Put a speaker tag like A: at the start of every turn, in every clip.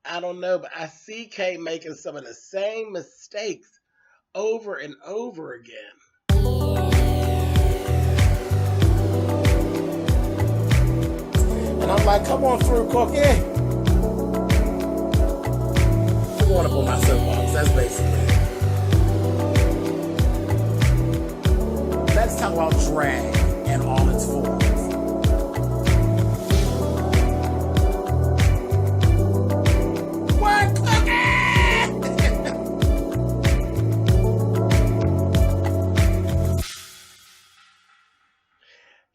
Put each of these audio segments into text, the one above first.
A: I don't know, but I see Kay making some of the same mistakes over and over again. And I'm like, come on through, Cookie. I'm going up on my soapbox. That's basically it. Let's talk about drag and all its forms. What, Cookie?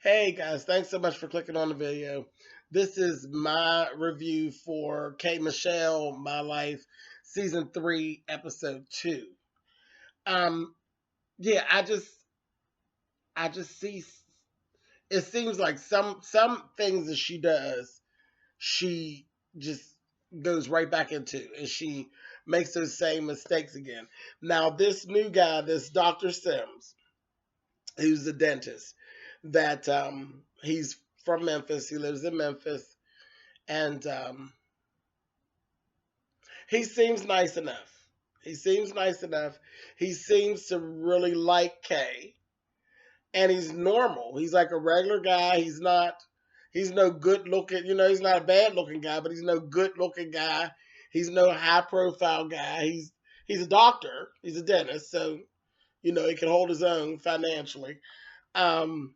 A: Hey guys, thanks so much for clicking on the video. This is my review for K Michelle, My Life, Season 3, Episode 2. Um, yeah, I just see it seems like some things that she does, she just goes right back into and she makes those same mistakes again. Now this new guy, this Dr. Sims, who's a dentist, that he's from Memphis, he lives in Memphis, and he seems nice enough. He seems nice enough. He seems to really like Kay. And he's normal. He's like a regular guy. He's no good looking, he's not a bad looking guy, but he's no good looking guy. He's no high profile guy. He's a doctor. He's a dentist, so he can hold his own financially. Um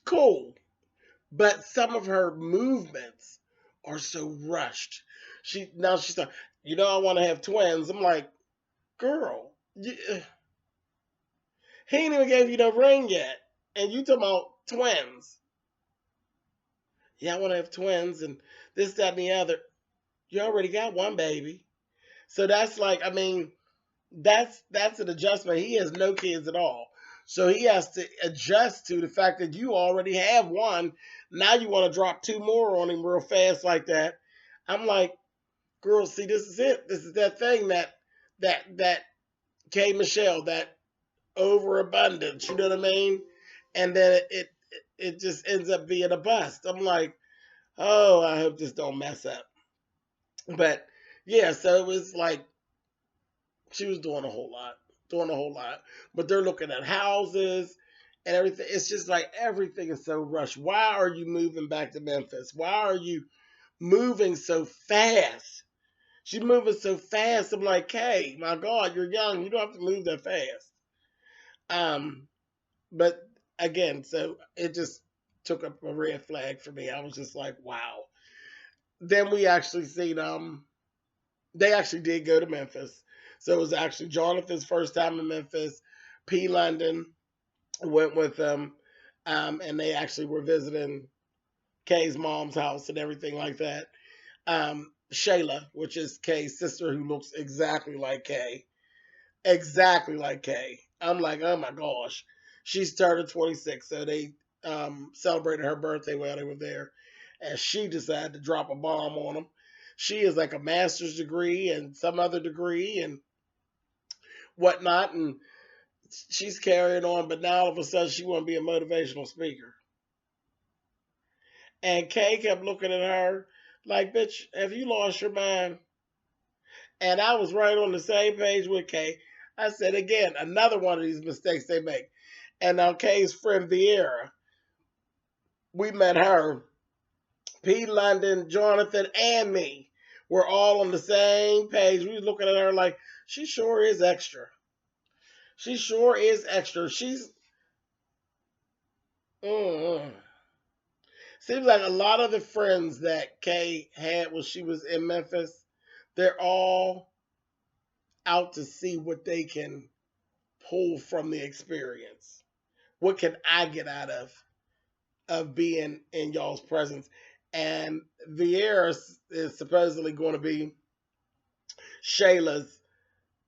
A: cool. But some of her movements are so rushed. She's like, I want to have twins. I'm like, girl, he ain't even gave you the ring yet, and you talking about twins. Yeah, I want to have twins and this, that, and the other. You already got one baby. So that's like, I mean, that's an adjustment. He has no kids at all. So he has to adjust to the fact that you already have one. Now you want to drop two more on him real fast like that. I'm like, girl, see, this is it. This is that thing that K Michelle, that overabundance, you know what I mean? And then it just ends up being a bust. I'm like, oh, I hope this don't mess up. But yeah, so it was like she was doing a whole lot. But they're looking at houses and everything. It's just like everything is so rushed. Why are you moving back to Memphis? Why are you moving so fast? She's moving so fast. I'm like, hey, my God, you're young. You don't have to move that fast. Um, but again, so it just took up a red flag for me. I was just like, wow. Then we actually seen they actually did go to Memphis. So it was actually Jonathan's first time in Memphis. P. London went with them, and they actually were visiting Kay's mom's house and everything like that. Shayla, which is Kay's sister, who looks exactly like Kay. I'm like, oh my gosh, she started 26, so they celebrated her birthday while they were there, and she decided to drop a bomb on them. She is like a master's degree and some other degree and whatnot, and she's carrying on. But now all of a sudden, she want to be a motivational speaker. And Kay kept looking at her like, "Bitch, have you lost your mind?" And I was right on the same page with Kay. I said, again, another one of these mistakes they make. And now Kay's friend Vieira, we met her, P. London, Jonathan, and me. We're all on the same page. We was looking at her like, she sure is extra. She sure is extra. She's mm, seems like a lot of the friends that Kay had when she was in Memphis, they're all out to see what they can pull from the experience. What can I get out of being in y'all's presence? And Vieira is supposedly going to be Shayla's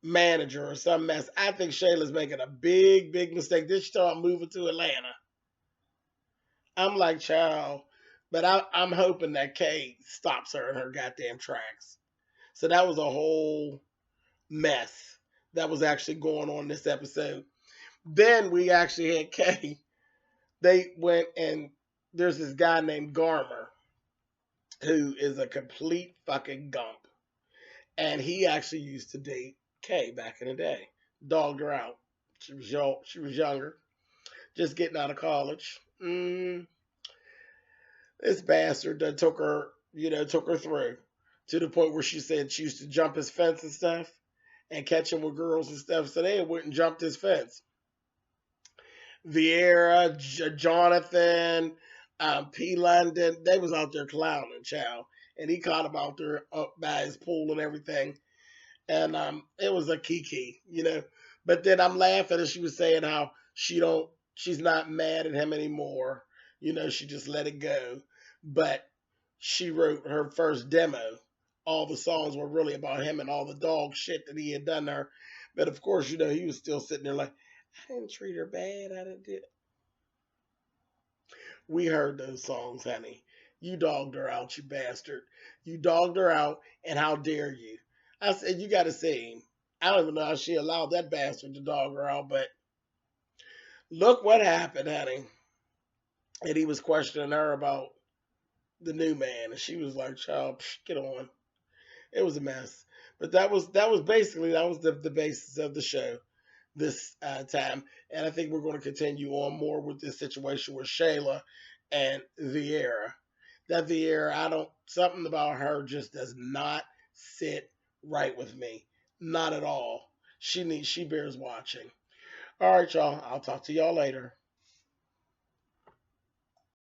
A: manager or some mess. I think Shayla's making a big, big mistake. This start moving to Atlanta. I'm like, child. But I'm hoping that Kay stops her in her goddamn tracks. So that was a whole mess that was actually going on this episode. Then we actually had Kay. They went and there's this guy named Garmer. who is a complete fucking gump. And he actually used to date Kay back in the day. Dogged her out. She was younger, just getting out of college. This bastard that took her, took her through to the point where she said she used to jump his fence and stuff and catch him with girls and stuff. So they went and jumped his fence. Vieira, Jonathan, P. London, they was out there clowning, child. And he caught him out there up by his pool and everything. And it was a kiki. But then I'm laughing as she was saying how she's not mad at him anymore. She just let it go. But she wrote her first demo. All the songs were really about him and all the dog shit that he had done to her. But of course, he was still sitting there like, I didn't treat her bad. I didn't do. We heard those songs, honey. You dogged her out, you bastard. You dogged her out, and how dare you? I said, you got to see him. I don't even know how she allowed that bastard to dog her out, but look what happened, honey. And he was questioning her about the new man, and she was like, "Child, get on." It was a mess, but that was the basis of the show this time, and I think we're going to continue on more with this situation with Shayla and Vieira. That Vieira, I don't something about her just does not sit right with me, not at all. She bears watching. All right, y'all. I'll talk to y'all later.